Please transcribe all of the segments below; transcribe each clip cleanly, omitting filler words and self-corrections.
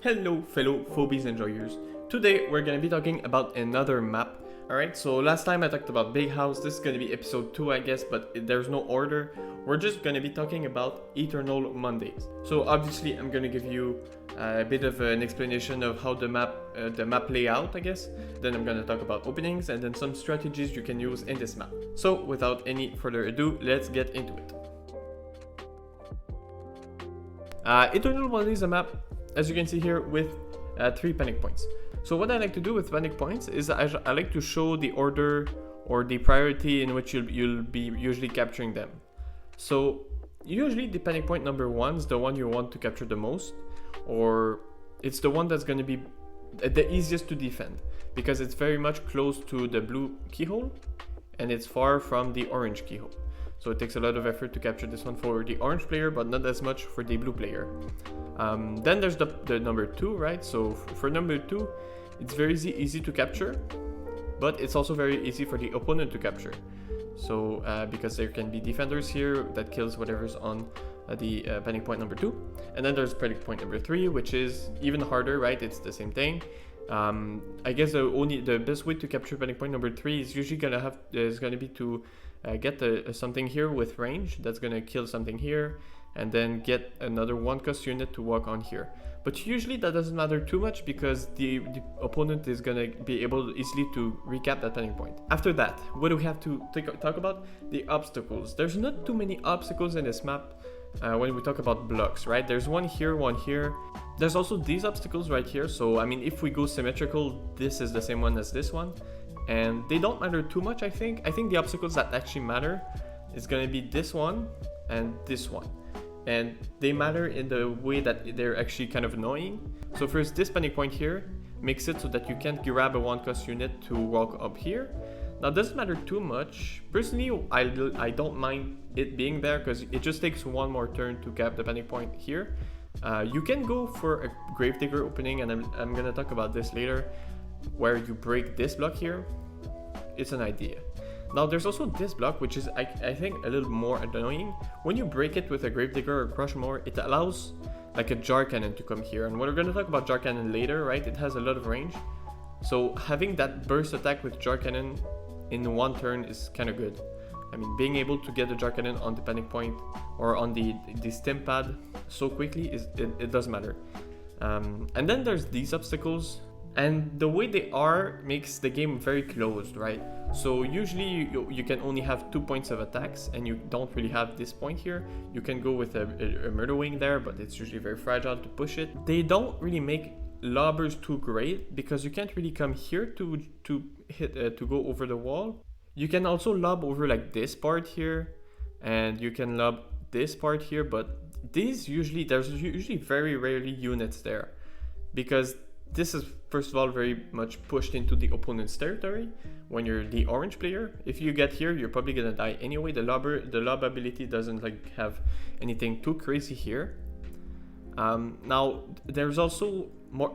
Hello fellow Phobies enjoyers. Today we're gonna be talking about another map. Alright, so last time I talked about Big House. This is gonna be episode 2 I guess, but there's no order. We're just gonna be talking about Eternal Mondays. So obviously I'm gonna give you a bit of an explanation of how the map layout I guess. Then I'm gonna talk about openings and then some strategies you can use in this map. So without any further ado, let's get into it. Eternal Mondays is a map, as you can see here, with 3 panic points. So what I like to do with panic points is I like to show the order or the priority in which you'll be usually capturing them. So usually the panic point number 1 is the one you want to capture the most, or it's the one that's going to be the easiest to defend because it's very much close to the blue keyhole and it's far from the orange keyhole. So it takes a lot of effort to capture this one for the orange player, but not as much for the blue player. Then there's the number 2, right? So for number 2, it's very easy to capture, but it's also very easy for the opponent to capture. So because there can be defenders here that kills whatever's on the panic point number 2. And then there's panic point number 3, which is even harder, right? It's the same thing. I guess the best way to capture panic point number 3 is usually gonna be to get something here with range that's gonna kill something here, and then get another 1-cost unit to walk on here. But usually that doesn't matter too much because the opponent is gonna be able easily to recap that panic point. After that, what do we have to talk about? The obstacles. There's not too many obstacles in this map when we talk about blocks, right? There's one here, one here. There's also these obstacles right here. So I mean, if we go symmetrical, this is the same one as this one. And they don't matter too much, I think. I think the obstacles that actually matter is going to be this one and this one. And they matter in the way that they're actually kind of annoying. So first, this panic point here makes it so that you can't grab a 1-cost unit to walk up here. Now, it doesn't matter too much. Personally, I don't mind it being there because it just takes one more turn to grab the panic point here. You can go for a Gravedigger opening, and I'm going to talk about this later, where you break this block here. It's an idea. Now there's also this block, which is I think a little more annoying. When you break it with a Gravedigger or Crush More, it allows like a Jar Cannon to come here, and we're going to talk about Jar Cannon later, right? It has a lot of range, so having that burst attack with Jar Cannon in one turn is kind of good. I mean, being able to get the Jar Cannon on the panic point or on the stim pad so quickly it does matter. And then there's these obstacles. And the way they are makes the game very closed, right? So usually you can only have 2 points of attacks and you don't really have this point here. You can go with a Murder Wing there, but it's usually very fragile to push it. They don't really make lobbers too great because you can't really come here to hit to go over the wall. You can also lob over like this part here, and you can lob this part here, but there's usually very rarely units there because this is first of all very much pushed into the opponent's territory when you're the orange player. If you get here, you're probably gonna die anyway. The lob ability doesn't like have anything too crazy here. Now there's also more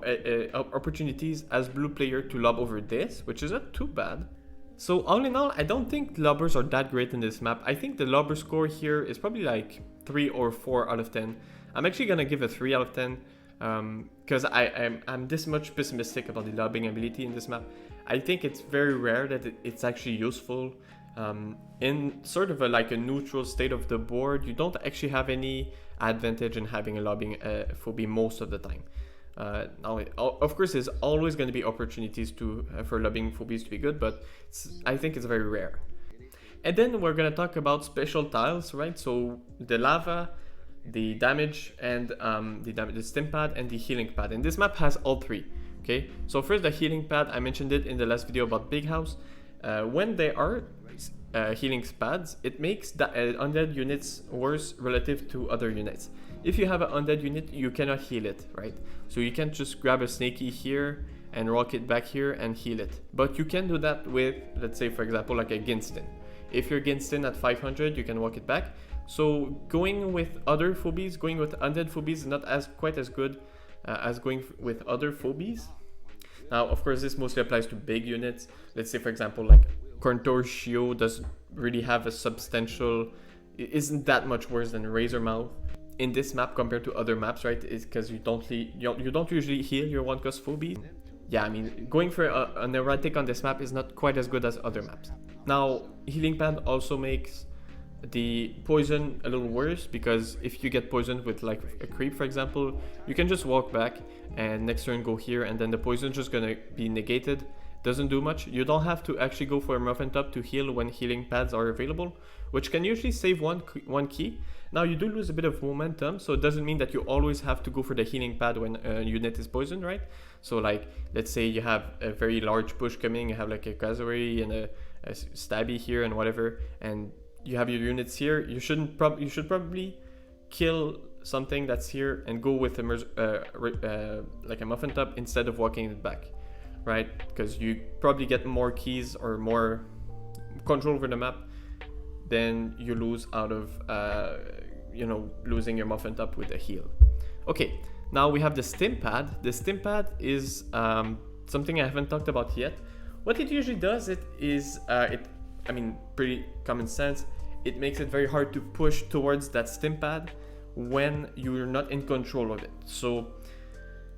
opportunities as blue player to lob over this, which is not too bad. So all in all, I don't think lobbers are that great in this map. I think the lobber score here is probably like 3 or 4 out of 10. I'm actually gonna give a 3 out of 10. Because I'm this much pessimistic about the lobbing ability in this map. I think it's very rare that it's actually useful. In sort of like a neutral state of the board, you don't actually have any advantage in having a lobbing phobie most of the time. Now, of course, there's always going to be opportunities for lobbing phobies to be good, but I think it's very rare. And then we're going to talk about special tiles, right? So the lava, the damage, and the stim pad and the healing pad, and this map has all 3. Okay, so first the healing pad, I mentioned it in the last video about Big House. When there are healing pads, it makes the undead units worse relative to other units. If you have an undead unit, you cannot heal it, right? So you can't just grab a snaky here and rock it back here and heal it, but you can do that with, let's say for example, like a Ginston. If you're Ginston at 500, you can walk it back. So going with other phobies, going with undead phobies is not quite as good as going with other phobies. Now, of course, this mostly applies to big units. Let's say, for example, like Contortio doesn't really have a substantial, it isn't that much worse than Razor Mouth. in this map compared to other maps, right, is because you don't usually heal your 1-cost phobies. Yeah, I mean, going for an erratic on this map is not quite as good as other maps. Now, healing pad also makes the poison a little worse, because if you get poisoned with like a creep, for example, you can just walk back and next turn go here, and then the poison's just gonna be negated. Doesn't do much. You don't have to actually go for a muffin top to heal when healing pads are available, which can usually save one key. Now you do lose a bit of momentum, so it doesn't mean that you always have to go for the healing pad when a unit is poisoned, right? So like, let's say you have a very large push coming, you have like a cavalry and a stabby here and whatever, and you have your units here. You should probably kill something that's here and go with a like a muffin top instead of walking it back, right? Because you probably get more keys or more control over the map than you lose out of losing your muffin top with a heal. Okay, now we have the stim pad. The stim pad is something I haven't talked about yet. What it usually does pretty common sense. It makes it very hard to push towards that stim pad when you're not in control of it. So,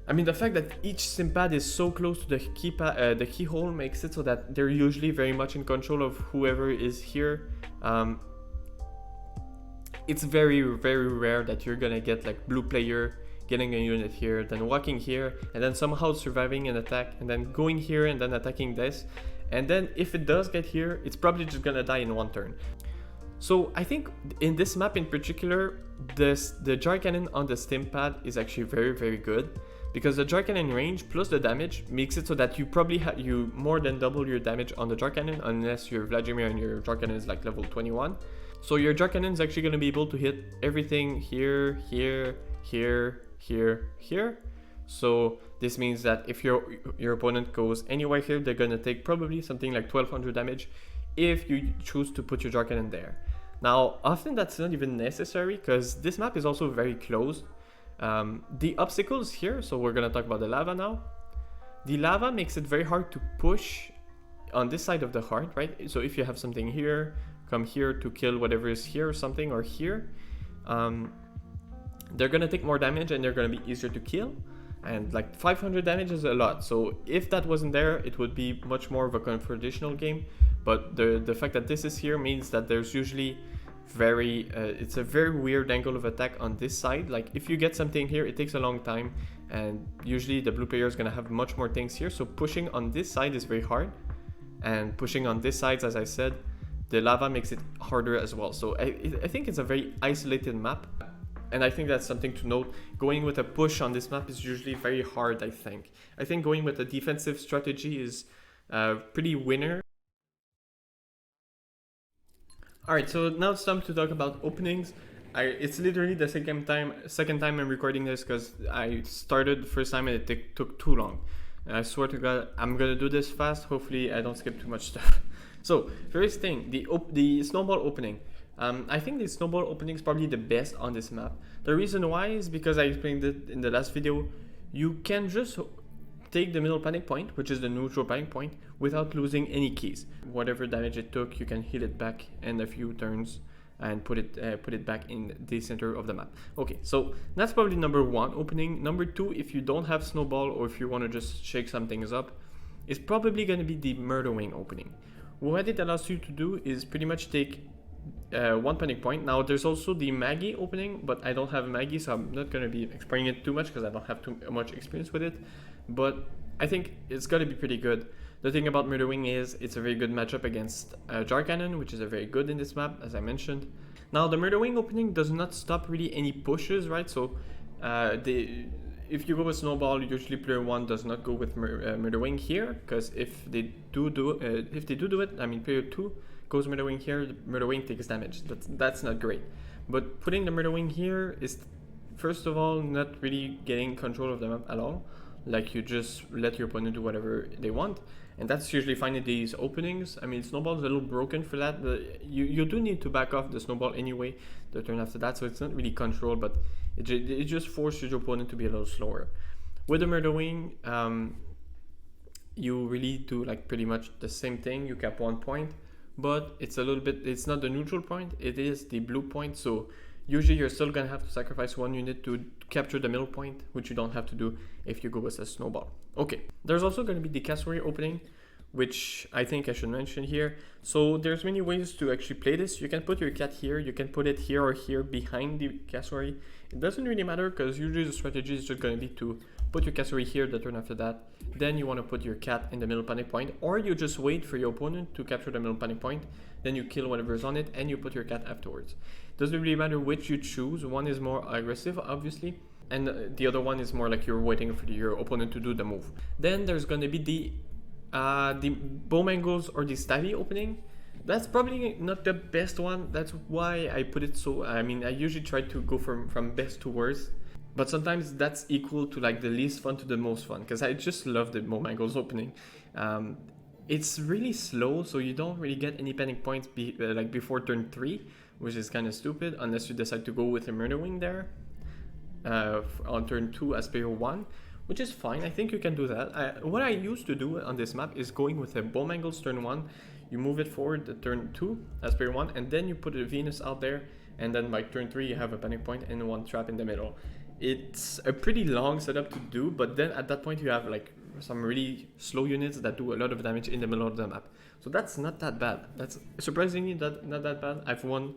I mean, the fact that each stim pad is so close to the keyhole makes it so that they're usually very much in control of whoever is here. It's very, very rare that you're gonna get like blue player getting a unit here, then walking here, and then somehow surviving an attack, and then going here and then attacking this. And then if it does get here, it's probably just gonna die in one turn. So I think in this map in particular, the jar cannon on the stim pad is actually very, very good, because the jar cannon range plus the damage makes it so that you probably you more than double your damage on the jar cannon, unless you're Vladimir and your jar cannon is like level 21. So your jar cannon is actually going to be able to hit everything here, here, here, here, here. So this means that if your opponent goes anywhere here, they're going to take probably something like 1200 damage if you choose to put your jar cannon there. Now, often that's not even necessary, because this map is also very closed. The obstacles here, so we're gonna talk about the lava now. The lava makes it very hard to push on this side of the heart, right? So if you have something here, come here to kill whatever is here or something, or here, they're gonna take more damage and they're gonna be easier to kill. And like 500 damage is a lot, so if that wasn't there, it would be much more of a confrontational game. But the fact that this is here means that there's usually it's a very weird angle of attack on this side. Like if you get something here, it takes a long time, and usually the blue player is gonna have much more things here. So pushing on this side is very hard, and pushing on this side, as I said, the lava makes it harder as well. So I think it's a very isolated map. And I think that's something to note. Going with a push on this map is usually very hard, I think. I think going with a defensive strategy is pretty winner. Alright, so now it's time to talk about openings. It's literally the second time I'm recording this, because I started the first time and it took too long. And I swear to God, I'm gonna do this fast. Hopefully I don't skip too much stuff. So, first thing, the snowball opening. I think the snowball opening is probably the best on this map. The reason why is because I explained it in the last video. You can just take the middle panic point, which is the neutral panic point, without losing any keys. Whatever damage it took, you can heal it back in a few turns and put it back in the center of the map. Okay, so that's probably number one opening. Number two, if you don't have snowball or if you want to just shake some things up, is probably going to be the murder wing opening. What it allows you to do is pretty much take one panic point. Now there's also the Maggie opening, but I don't have Maggie, so I'm not going to be explaining it too much because I don't have too much experience with it. But I think it's going to be pretty good. The thing about Murder Wing is it's a very good matchup against Jar Cannon, which is a very good in this map, as I mentioned. Now the Murder Wing opening does not stop really any pushes, right? So if you go with Snowball, usually player 1 does not go with Murder Wing here, because if they do it, I mean player 2 goes Murder Wing here, the Murder Wing takes damage. That's not great. But putting the Murder Wing here is, first of all, not really getting control of the map at all. Like, you just let your opponent do whatever they want, and that's usually fine in these openings. I mean, Snowball is a little broken for that, but you do need to back off the Snowball anyway the turn after that, so it's not really control, but it just forces your opponent to be a little slower. With the Murder Wing, you really do like pretty much the same thing. You cap 1 point, but it's a little bit, it's not the neutral point, it is the blue point, so usually you're still gonna have to sacrifice one unit to capture the middle point, which you don't have to do if you go with a snowball. Okay, there's also gonna be the cassowary opening, which I think I should mention here. So there's many ways to actually play this. You can put your cat here, you can put it here or here behind the cassowary. It doesn't really matter because usually the strategy is just going to be to put your cassowary here the turn after that. Then you want to put your cat in the middle panic point, or you just wait for your opponent to capture the middle panic point. Then you kill whatever's on it and you put your cat afterwards. Doesn't really matter which you choose. One is more aggressive, obviously, and the other one is more like you're waiting for your opponent to do the move. Then there's going to be the bowmangles or the stabby opening. That's probably not the best one. That's why I put it so, I mean, I usually try to go from best to worst, but sometimes that's equal to like the least fun to the most fun, because I just love the bowmangles opening. It's really slow, so you don't really get any panic points like before turn 3, which is kind of stupid unless you decide to go with a murder wing there on turn 2 as player 1. Which is fine, I think you can do that. What I used to do on this map is going with a bowmangles turn 1, you move it forward to turn 2 as player 1, and then you put a Venus out there, and then by turn 3 you have a panic point and one trap in the middle. It's a pretty long setup to do, but then at that point you have like some really slow units that do a lot of damage in the middle of the map. So that's not that bad. That's surprisingly not that bad. I've won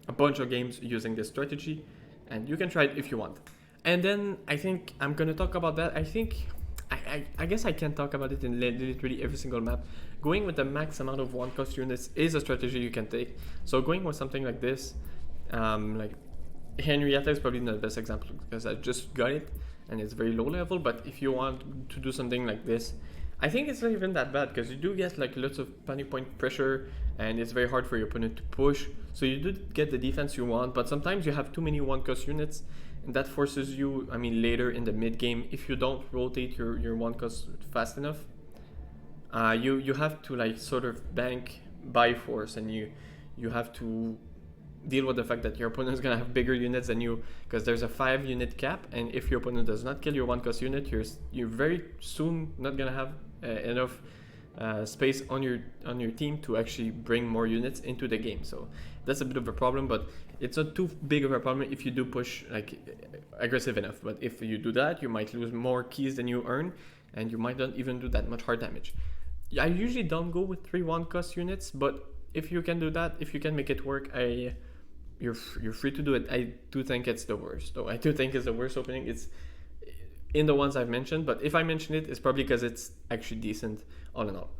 a bunch of games using this strategy, and you can try it if you want. And then I think I'm gonna talk about that. I guess I can talk about it in literally every single map. Going with the max amount of 1-cost units is a strategy you can take. So going with something like this, like Henrietta is probably not the best example because I just got it and it's very low level. But if you want to do something like this, I think it's not even that bad because you do get like lots of panic point pressure and it's very hard for your opponent to push. So you do get the defense you want, but sometimes you have too many 1-cost units. And that forces you, I mean, later in the mid game, if you don't rotate your 1-cost fast enough, you have to like sort of bank by force, and you have to deal with the fact that your opponent is gonna have bigger units than you, because there's a 5-unit cap, and if your opponent does not kill your 1-cost unit, you're very soon not gonna have enough space on your team to actually bring more units into the game. So that's a bit of a problem, but it's not too big of a problem if you do push like aggressive enough. But if you do that, you might lose more keys than you earn, and you might not even do that much hard damage. I usually don't go with 3 1-cost units, but if you can do that, if you can make it work, you're free to do it. I do think it's the worst, though. I do think it's the worst opening. It's in the ones I've mentioned, but if I mention it, it's probably because it's actually decent all in all.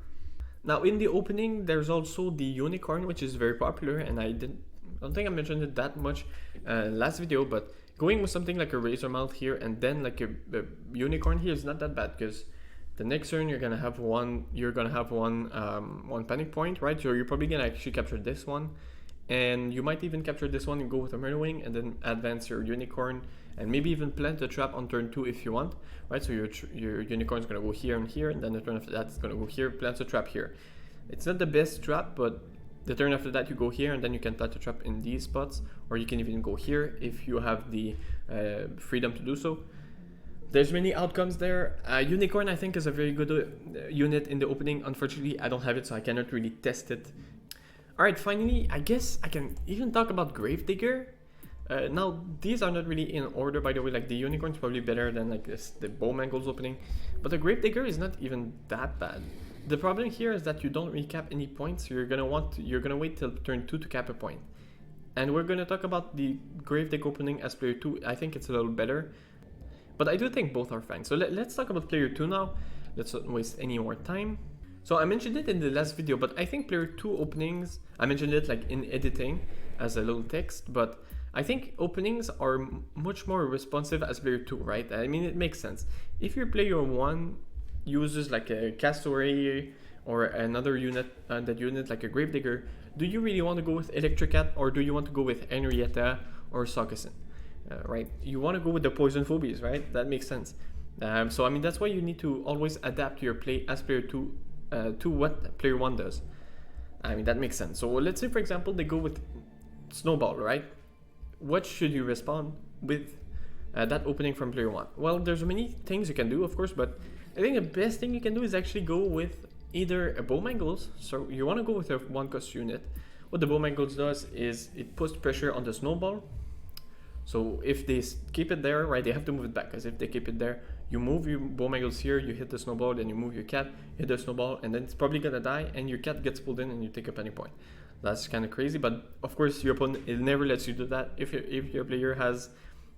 Now in the opening, there's also the unicorn, which is very popular, and I don't think I mentioned it that much last video, but going with something like a razor mouth here and then like a unicorn here is not that bad, because the next turn you're gonna have one panic point, right? So you're probably gonna actually capture this one, and you might even capture this one and go with a murder wing and then advance your unicorn and maybe even plant a trap on turn 2 if you want, right? So your unicorn is gonna go here and here, and then the turn after that it's gonna go here, plants a trap here. It's not the best trap, but the turn after that you go here and then you can plant a trap in these spots, or you can even go here if you have the freedom to do so. There's many outcomes there. Unicorn I think is a very good unit in the opening. Unfortunately I don't have it, so I cannot really test it. Alright, finally I guess I can even talk about Gravedigger. Now these are not really in order, by the way. Like the unicorn is probably better than like the bowmangles opening, but the Gravedigger is not even that bad. The problem here is that you don't really cap any points, so you're gonna wait till turn 2 to cap a point. And we're gonna talk about the Gravedigger opening as player 2. I think it's a little better, but I do think both are fine. So let's talk about player 2 now. Let's not waste any more time. So I mentioned it in the last video, but I think player 2 openings, I mentioned it like in editing as a little text, but I think openings are much more responsive as player 2, right? I mean, it makes sense. If your player 1 uses like a cassowary or another unit, that unit like a Gravedigger, do you really want to go with Electricat, or do you want to go with Henrietta or Saucussin? Right? You want to go with the poison Phobies, right? That makes sense. So I mean, that's why you need to always adapt your play as player 2 to what player 1 does. I mean, that makes sense. So let's say, for example, they go with Snowball, right? What should you respond with that opening from player 1? Well, there's many things you can do, of course, but I think the best thing you can do is actually go with either a bowmangles. So you want to go with a 1-cost unit. What the bowmangles does is it puts pressure on the Snowball, So if they keep it there, right, they have to move it back, because if they keep it there, you move your bowmangles here, you hit the snowball, then you move your cat, hit the snowball, and then it's probably gonna die, and your cat gets pulled in, and you take a panic point. That's kind of crazy, but of course your opponent, it never lets you do that. If your player has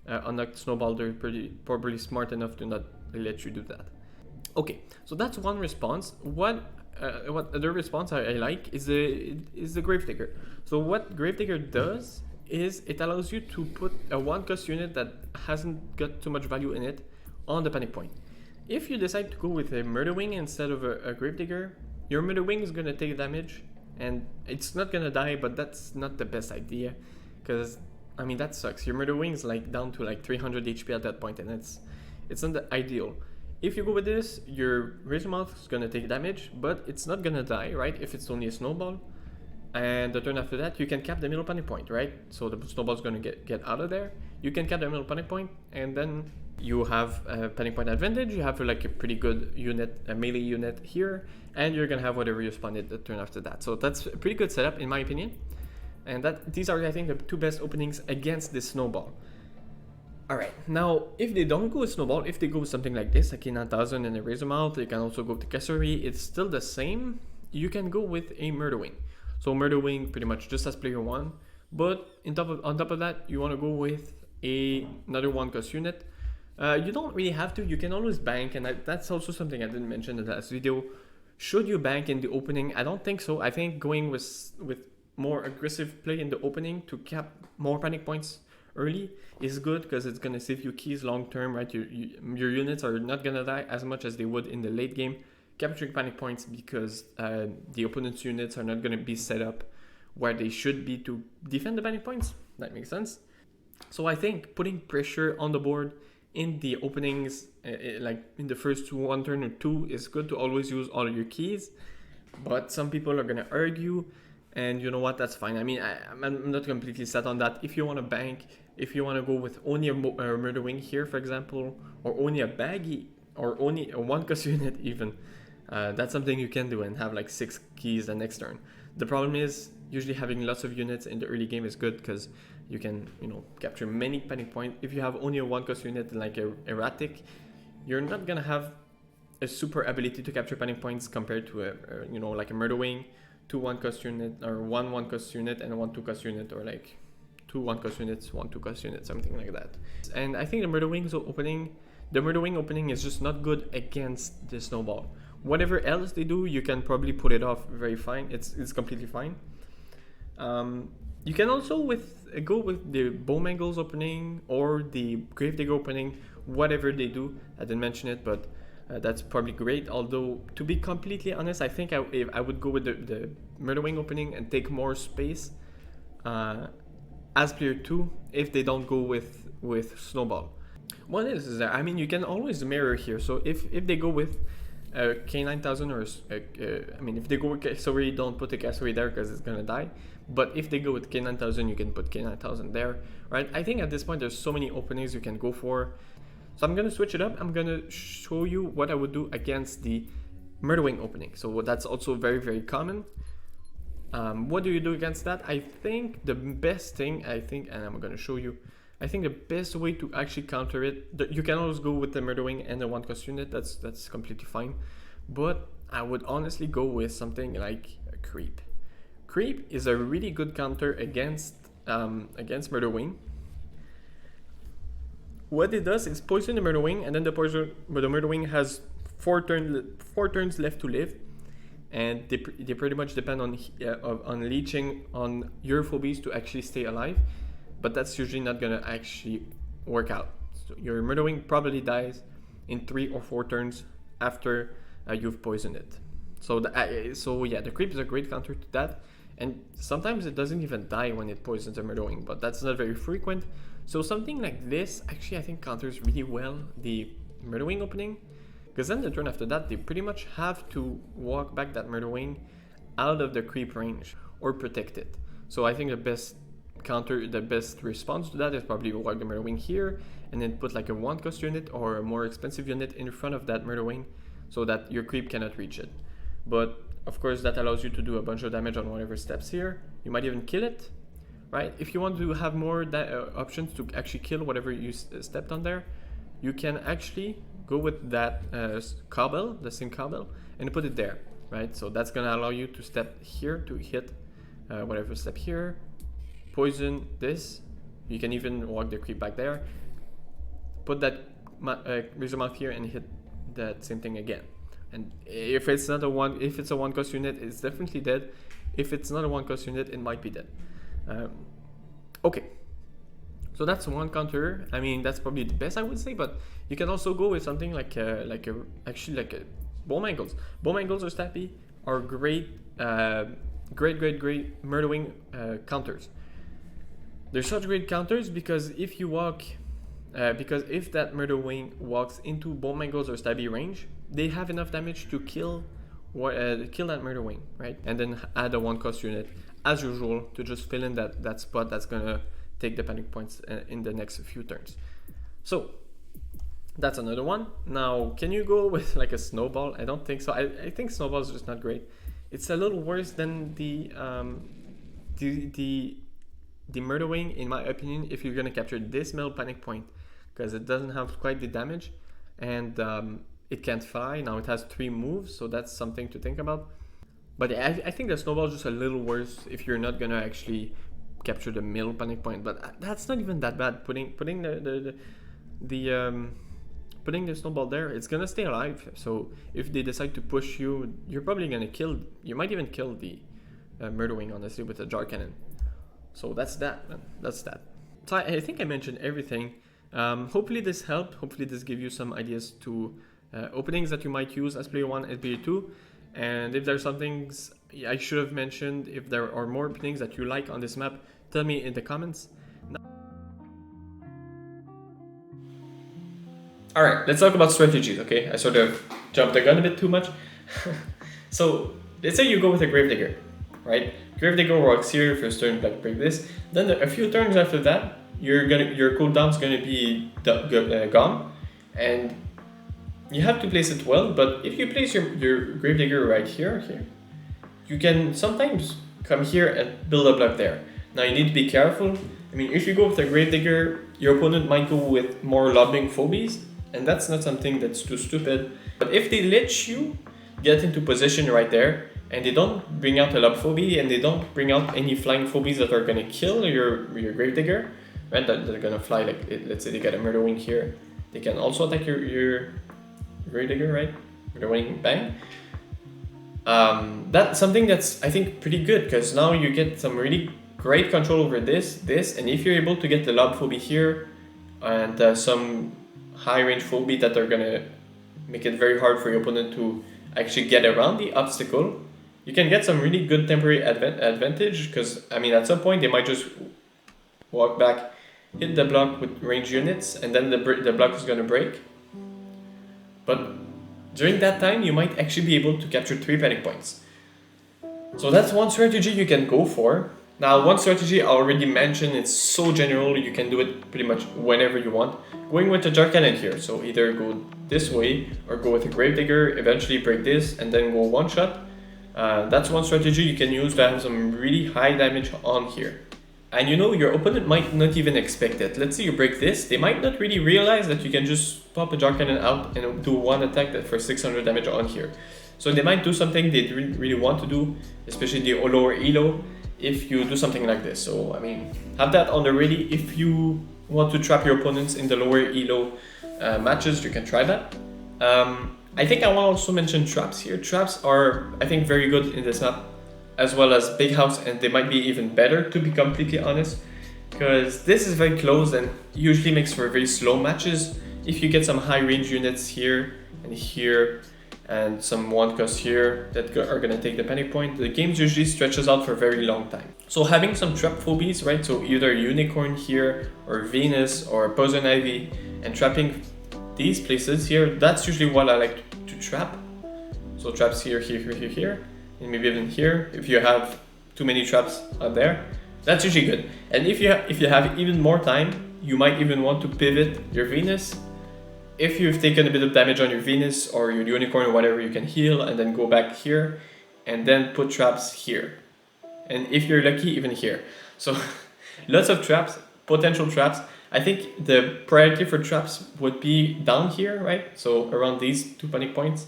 unlocked snowball, they're probably smart enough to not let you do that. Okay, so that's one response. What other response I like is the Gravedigger. So what Gravedigger does is it allows you to put a 1-cost unit that hasn't got too much value in it on the panic point. If you decide to go with a Murderwing instead of a Gravedigger, your Murderwing is going to take damage, and it's not going to die, but that's not the best idea, because I mean that sucks. Your Murderwing is like down to like 300 HP at that point, and it's not the ideal. If you go with this, your Razormouth is going to take damage, but it's not going to die, right, if it's only a snowball. And the turn after that, you can cap the middle panic point, right? So the snowball is going to get out of there. You can cap the middle panic point, and then you have a panic point advantage. You have like a pretty good unit, a melee unit here, and you're going to have whatever you spawn it the turn after that. So that's a pretty good setup, in my opinion. And these are, I think, the two best openings against this snowball. Alright, now if they don't go with snowball, if they go with something like this, a K9000 and a Razormouth, they can also go with Cassowary. It's still the same. You can go with a Murderwing. So Murderwing pretty much just as player 1, but on top of that, you want to go with another 1-cost unit. You don't really have to. You can always bank, and that's also something I didn't mention in the last video. Should you bank in the opening? I don't think so. I think going with more aggressive play in the opening to cap more panic points early is good, because it's gonna save you keys long term, right? Your units are not gonna die as much as they would in the late game capturing panic points, because the opponent's units are not gonna be set up where they should be to defend the panic points. That makes sense. So I think putting pressure on the board in the openings, like in the first 1 turn or 2, is good to always use all of your keys. But some people are gonna argue, and you know what, that's fine. I mean, I'm not completely set on that. If you want to bank, if you want to go with only a Murderwing here, for example, or only a baggy, or only a 1-cost unit even, that's something you can do and have like 6 keys the next turn. The problem is, usually having lots of units in the early game is good, because you can, capture many panic points. If you have only a 1-cost unit like a erratic, you're not gonna have a super ability to capture panic points compared to like a Murderwing, 2 1-cost unit, or 1 1-cost unit and a 1 2-cost unit, or like 2 1-cost units, 1 2-cost unit, something like that. And I think the Murderwing opening is just not good against the snowball. Whatever else they do, you can probably pull it off very fine. It's completely fine. You can also go with the Bowmangles opening or the Gravedigger opening, whatever they do. I didn't mention it, but that's probably great. Although, to be completely honest, I think I would go with the Murderwing opening and take more space as player 2 if they don't go with Snowball. What is that? I mean, you can always mirror here. So if they go with K9000 or I mean, if they go with Cassowary, don't put a Cassowary there because it's gonna die. But if they go with K9000, you can put K9000 there, right? I think at this point there's so many openings you can go for. So I'm gonna switch it up. I'm gonna show you what I would do against the Murderwing opening. So that's also very, very common. What do you do against that? I think the best thing, and I'm gonna show you, I think the best way to actually counter it, you can always go with the Murderwing and the 1-cost unit, that's completely fine. But I would honestly go with something like a Creep. Creep is a really good counter against Murderwing. What it does is poison the Murderwing, and then the Murderwing has 4 turns left to live, and they pretty much depend on leeching on your Phobies to actually stay alive. But that's usually not gonna actually work out. So your Murderwing probably dies in 3 or 4 turns after you've poisoned it. So yeah, the Creep is a great counter to that. And sometimes it doesn't even die when it poisons a Murderwing, but that's not very frequent. So something like this actually I think counters really well the Murderwing opening, because then the turn after that they pretty much have to walk back that Murderwing out of the Creep range or protect it. So I think the best response to that is probably walk the Murderwing here and then put like a 1-cost unit or a more expensive unit in front of that Murderwing so that your Creep cannot reach it. But of course that allows you to do a bunch of damage on whatever steps here. You might even kill it, right? If you want to have more options to actually kill whatever you stepped on there, you can actually go with that cobble, the same cobble, and put it there, right? So that's gonna allow you to step here to hit whatever step here, poison this. You can even walk the creep back there, put that razor mouth here and hit that same thing again. And if it's not a one, if it's a one cost unit, it's definitely dead. If it's not a one cost unit, it might be dead. Okay, so that's one counter. I mean, that's probably the best I would say, but you can also go with something like a bow mangles. Bow mangles or stappy are great, great murdering counters. They're such great counters because if you walk, because if that murder wing walks into bow mangles or stabby range, they have enough damage to kill that murder wing, right? And then add a one cost unit as usual to just fill in that spot that's gonna take the panic points in the next few turns. So that's another one. Now, can you go with like a snowball? I don't think so. I think snowball is just not great. It's a little worse than the murder wing, in my opinion, if you're gonna capture this middle panic point, because it doesn't have quite the damage, and it can't fly. Now it has 3 moves, so that's something to think about. But I think the snowball is just a little worse if you're not gonna actually capture the middle panic point. But that's not even that bad. Putting the snowball there, it's gonna stay alive. So if they decide to push you, you're probably gonna kill. You might even kill the murder wing, honestly, with a jar cannon. So that's that, man. That's that. So I think I mentioned everything. Hopefully this helped. Hopefully this gave you some ideas to openings that you might use as player 1 and player 2. And if there's some things I should have mentioned, if there are more openings that you like on this map, tell me in the comments. Alright, let's talk about strategies, okay? I sort of jumped the gun a bit too much. So let's say you go with a Gravedigger, right? Gravedigger works here, first turn, like break this. Then a few turns after that, your cooldown's gonna be gone, and you have to place it well. But if you place your Gravedigger right here, you can sometimes come here and build a block there. Now you need to be careful. I mean, if you go with a Gravedigger, your opponent might go with more lobbing Phobies, and that's not something that's too stupid. But if they let you get into position right there, and they don't bring out a lob phobie, and they don't bring out any flying phobies that are gonna kill your Gravedigger, right? That they're gonna fly, like let's say they got a murder wing here, they can also attack your Gravedigger, right? Murder wing, bang. That's something that's, I think, pretty good, because now you get some really great control over this, and if you're able to get the lob phobie here and some high range phobie that are gonna make it very hard for your opponent to actually get around the obstacle, you can get some really good temporary advantage, because I mean at some point they might just walk back, hit the block with range units, and then the block is going to break. But during that time you might actually be able to capture 3 panic points. So that's one strategy you can go for. Now one strategy I already mentioned, it's so general, you can do it pretty much whenever you want. Going with the jar cannon here, so either go this way or go with a Gravedigger, eventually break this and then go one shot. That's one strategy you can use to have some really high damage on here. And you know, your opponent might not even expect it. Let's say you break this, they might not really realize that you can just pop a jar cannon out and do one attack that for 600 damage on here. So they might do something they really want to do, especially the lower elo, if you do something like this. So I mean, have that on the ready. If you want to trap your opponents in the lower elo matches, you can try that. I think I want to also mention traps here. Traps are, I think, very good in this map, as well as big house, and they might be even better, to be completely honest, because this is very close and usually makes for very slow matches. If you get some high range units here and some one cost here that are gonna take the panic point, the game usually stretches out for a very long time. So having some trap phobies, right? So either unicorn here or Venus or poison ivy, and trapping these places here, that's usually what I like to trap. So traps here, and maybe even here. If you have too many traps out there, that's usually good. And if you have even more time, you might even want to pivot your Venus. If you've taken a bit of damage on your Venus or your unicorn or whatever, you can heal and then go back here and then put traps here. And if you're lucky, even here. So lots of traps, potential traps. I think the priority for traps would be down here, right? So around these 2 panic points.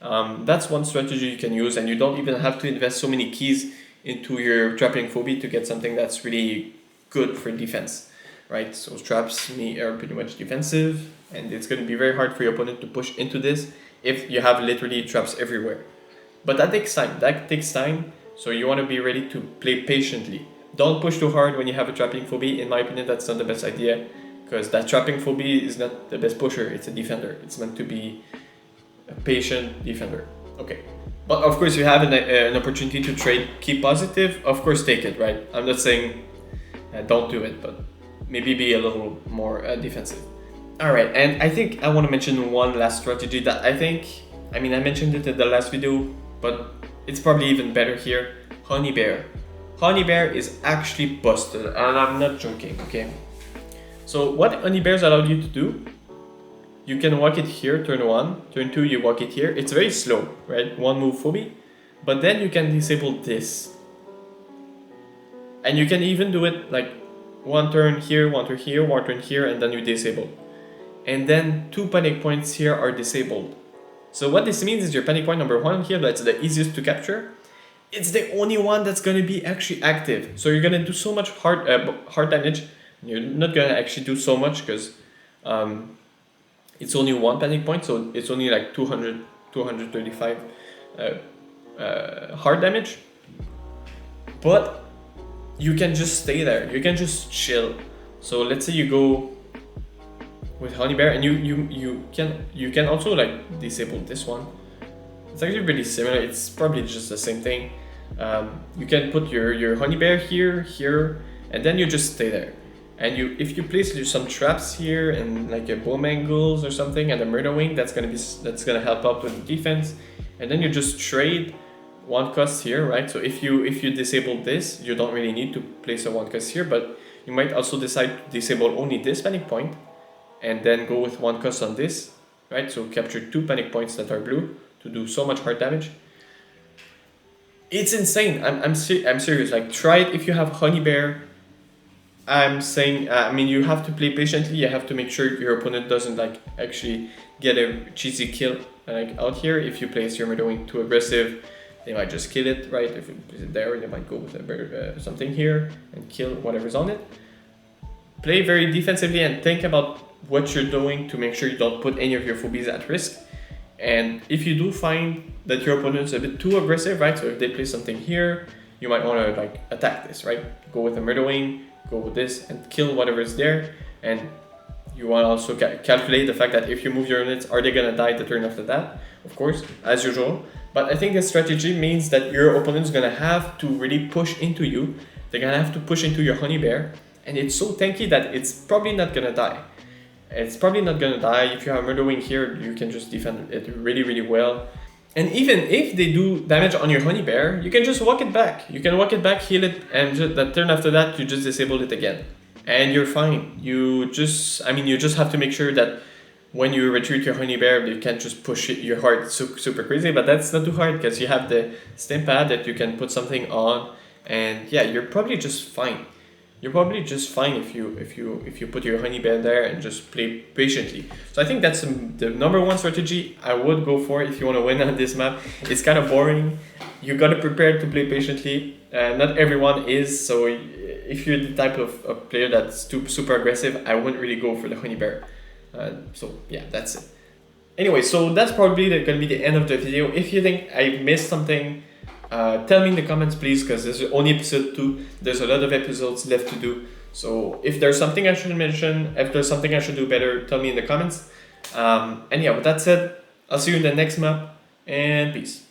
That's one strategy you can use, and you don't even have to invest so many keys into your trapping phobia to get something that's really good for defense, right? So traps are pretty much defensive, and it's going to be very hard for your opponent to push into this if you have literally traps everywhere. But that takes time. So you want to be ready to play patiently. Don't push too hard when you have a trapping phobia. In my opinion, that's not the best idea, because that trapping phobia is not the best pusher. It's a defender. It's meant to be a patient defender. Okay. But of course, you have an opportunity to trade, keep positive. Of course, take it, right? I'm not saying don't do it, but maybe be a little more defensive. All right, and I think I want to mention one last strategy that I mentioned it in the last video, but it's probably even better here. Honey Bear. Honey Bear is actually busted, and I'm not joking, okay? So what Honey Bears allow you to do, you can walk it here, turn 1, turn 2, you walk it here. It's very slow, right? One move phobia, but then you can disable this. And you can even do it like one turn here, one turn here, one turn here, and then you disable. And then 2 panic points here are disabled. So what this means is your panic point number 1 here, that's the easiest to capture. It's the only one that's going to be actually active. So you're going to do so much hard damage. You're not going to actually do so much because it's only 1 panic point. So it's only like 235 hard damage. But you can just stay there. You can just chill. So let's say you go with Honey Bear, and you can also like disable this one. It's actually pretty similar. It's probably just the same thing. You can put your Honey Bear here, and then you just stay there. And if you place some traps here and like a bomb angles or something and a murder wing, that's gonna help out with the defense. And then you just trade 1 cost here, right? So if you disable this, you don't really need to place a 1 cost here, but you might also decide to disable only this panic point, and then go with 1 cost on this, right? So capture 2 panic points that are blue to do so much hard damage. It's insane. I'm serious. Like, try it if you have Honey Bear. I'm saying, you have to play patiently. You have to make sure your opponent doesn't like actually get a cheesy kill like out here. If you place your murder wing too aggressive, they might just kill it, right? If you place it there, they might go with something here and kill whatever's on it. Play very defensively and think about what you're doing to make sure you don't put any of your phobies at risk. And if you do find that your opponent's a bit too aggressive, right? So if they place something here, you might want to like attack this, right? Go with a murder wing, go with this and kill whatever is there. And you want to also calculate the fact that if you move your units, are they gonna die the turn after that? Of course, as usual. But I think this strategy means that your opponent's gonna have to really push into you. They're gonna have to push into your Honey Bear, and it's so tanky that it's probably not gonna die. It's probably not gonna die. If you have Murder Wing here, you can just defend it really, really well. And even if they do damage on your Honey Bear, you can just walk it back. You can walk it back, heal it, and that turn after that, you just disable it again. And you're fine. You just have to make sure that when you retreat your Honey Bear, you can't just push it your heart super crazy, but that's not too hard because you have the stim pad that you can put something on, and yeah, you're probably just fine. You're probably just fine if you put your Honey Bear there and just play patiently. So I think that's the number one strategy I would go for if you want to win on this map. It's kind of boring. You gotta prepare to play patiently. Not everyone is, so if you're the type of player that's super aggressive, I wouldn't really go for the Honey Bear. So yeah, that's it. Anyway, so that's probably gonna be the end of the video. If you think I missed something, tell me in the comments, please, because this is only episode 2. There's a lot of episodes left to do. So if there's something I should mention, if there's something I should do better, tell me in the comments. And yeah, with that said, I'll see you in the next map, and peace.